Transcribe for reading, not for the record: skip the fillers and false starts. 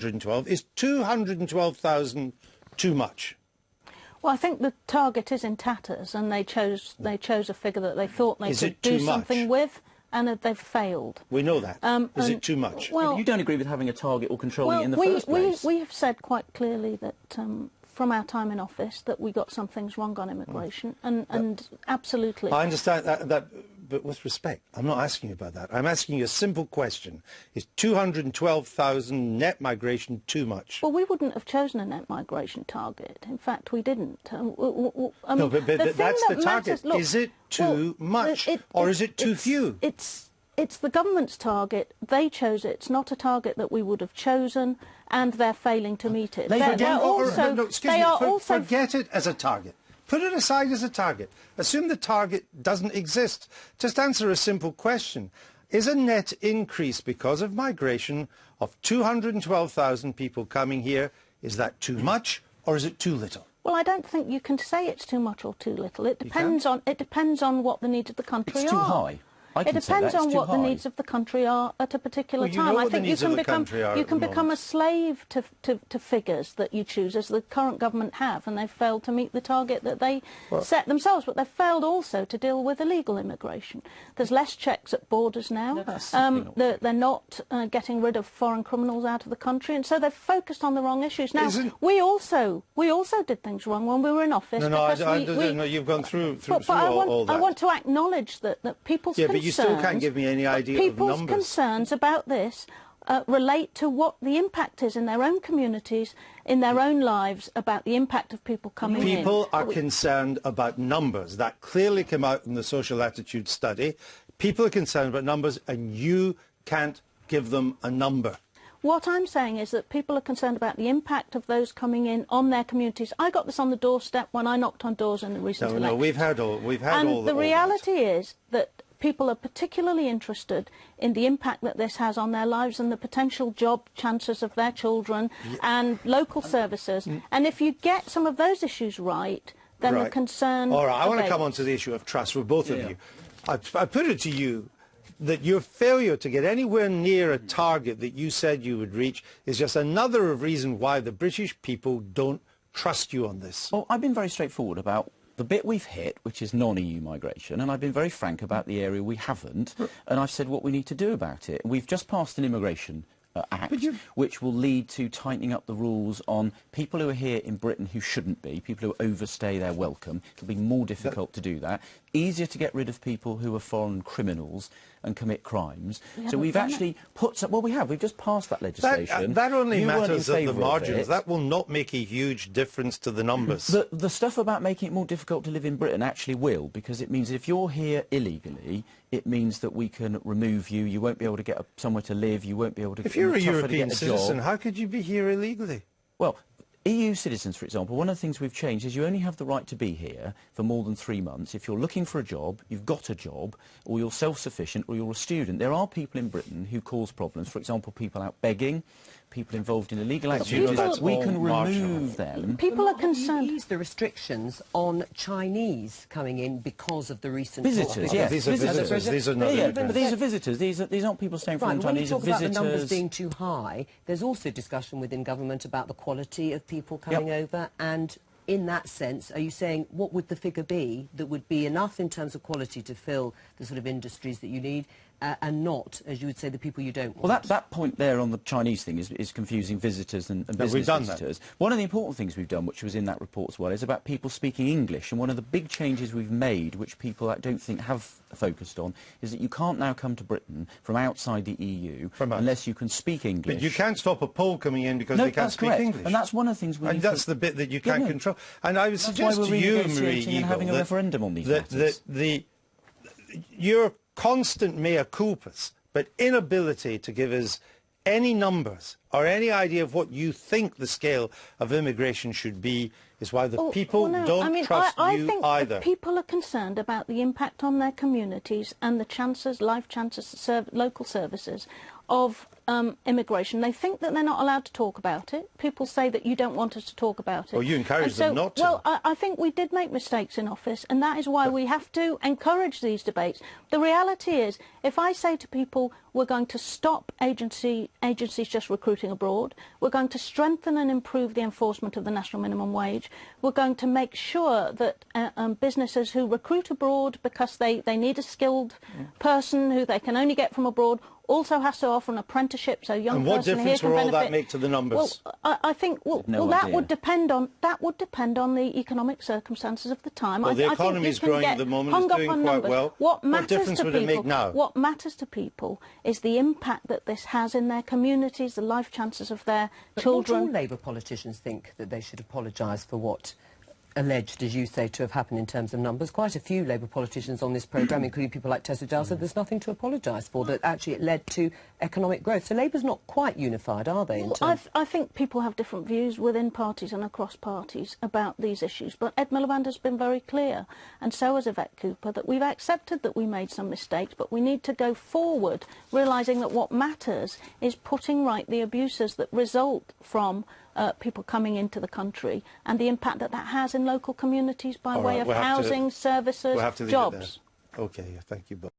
212. Is 212,000 too much? Well, I think the target is in tatters, and they chose a figure that they thought they could do something with, and they've failed. We know that. Is it too much? Well, you don't agree with having a target or controlling it in the first place? We have said quite clearly that from our time in office that we got some things wrong on immigration, and absolutely. I understand that, but with respect, I'm not asking you about that. I'm asking you a simple question. Is 212,000 net migration too much? Well, we wouldn't have chosen a net migration target. In fact, we didn't. I mean, no, but that's the target. Look, is it too much, or is it too few? It's the government's target. They chose it. It's not a target that we would have chosen, and they're failing to meet it. Forget it as a target. Put it aside as a target. Assume the target doesn't exist. Just answer a simple question. Is a net increase because of migration of 212,000 people coming here, is that too much or is it too little? Well, I don't think you can say it's too much or too little. It depends on what the needs of the country are. It's too high. It depends on what the needs of the country are at a particular time. I think you can become a slave to figures that you choose, as the current government have, and they've failed to meet the target that they set themselves. But they've failed also to deal with illegal immigration. There's less checks at borders now. They're not getting rid of foreign criminals out of the country, and so they've focused on the wrong issues. Now, we also did things wrong when we were in office. No, you've gone through all that. I want to acknowledge that people's but you still can't give me any idea of numbers. People's concerns about this relate to what the impact is in their own communities, in their own lives, about the impact of people coming in. People are concerned about numbers. That clearly came out in the social attitude study. People are concerned about numbers, and you can't give them a number. What I'm saying is that people are concerned about the impact of those coming in on their communities. I got this on the doorstep when I knocked on doors in the recent election. No, we've had all And the reality is that people are particularly interested in the impact that this has on their lives and the potential job chances of their children and local services. And if you get some of those issues right, then the concern... All right, I want to come on to the issue of trust for both of you. I put it to you that your failure to get anywhere near a target that you said you would reach is just another reason why the British people don't trust you on this. Well, I've been very straightforward about the bit we've hit, which is non-EU migration, and I've been very frank about the area we haven't, and I've said what we need to do about it. We've just passed an immigration Act, which will lead to tightening up the rules on people who are here in Britain who shouldn't be, people who overstay their welcome. It'll be more difficult to do that. Easier to get rid of people who are foreign criminals and commit crimes. So we've actually put some... Well, we've just passed that legislation. That only matters at the margins. That will not make a huge difference to the numbers. The stuff about making it more difficult to live in Britain actually will, because it means that if you're here illegally, it means that we can remove you, you won't be able to get somewhere to live, you won't be able to... If you're a European citizen, how could you be here illegally? Well, EU citizens, for example, one of the things we've changed is you only have the right to be here for more than 3 months if you're looking for a job, you've got a job, or you're self-sufficient, or you're a student. There are people in Britain who cause problems, for example, people out begging, people involved in illegal activities. We can remove them. People are concerned. You ease the restrictions on Chinese coming in because of the recent... Visitors, yes. These are visitors. These are not... But these are visitors. These aren't people staying from Chinese. These are visitors. When you talk about the numbers being too high, there's also discussion within government about the quality of people coming over, and in that sense, are you saying what would the figure be that would be enough in terms of quality to fill the sort of industries that you need, and not, as you would say, the people you don't want? Well, that point there on the Chinese thing is confusing visitors and business visitors. That. One of the important things we've done, which was in that report as well, is about people speaking English. And one of the big changes we've made, which people I don't think have focused on, is that you can't now come to Britain from outside the EU unless you can speak English. But you can't stop a Pole coming in because they can't speak English. And that's one of the things we need that's the bit that you can't control. And I would suggest to you, Marie Eagle, and having a referendum on these matters. Your constant mea culpas, but inability to give us any numbers or any idea of what you think the scale of immigration should be is why the people don't trust you think either. People are concerned about the impact on their communities and the chances, life chances, local services of immigration. They think that they're not allowed to talk about it. People say that you don't want us to talk about it. Well, you encourage them not to. Well, I think we did make mistakes in office, and that is why we have to encourage these debates. The reality is, if I say to people, we're going to stop agencies just recruiting abroad, we're going to strengthen and improve the enforcement of the national minimum wage, we're going to make sure that businesses who recruit abroad because they need a skilled person who they can only get from abroad also has to offer an apprenticeship, so young person here can benefit. And what difference will all that make to the numbers? Well, I think that would depend on the economic circumstances of the time. Well, the economy is growing at the moment, it's doing quite well. What difference would it make now? What matters to people is the impact that this has in their communities, the life chances of their children. Not all Labour politicians think that they should apologise for what alleged, as you say, to have happened in terms of numbers. Quite a few Labour politicians on this programme, including people like Tessa Dale, said there's nothing to apologise for, that actually it led to economic growth. So Labour's not quite unified, are they? I think people have different views within parties and across parties about these issues, but Ed Miliband has been very clear, and so has Yvette Cooper, that we've accepted that we made some mistakes, but we need to go forward, realising that what matters is putting right the abuses that result from people coming into the country and the impact that that has in local communities by way of housing, services, jobs. Okay, thank you both.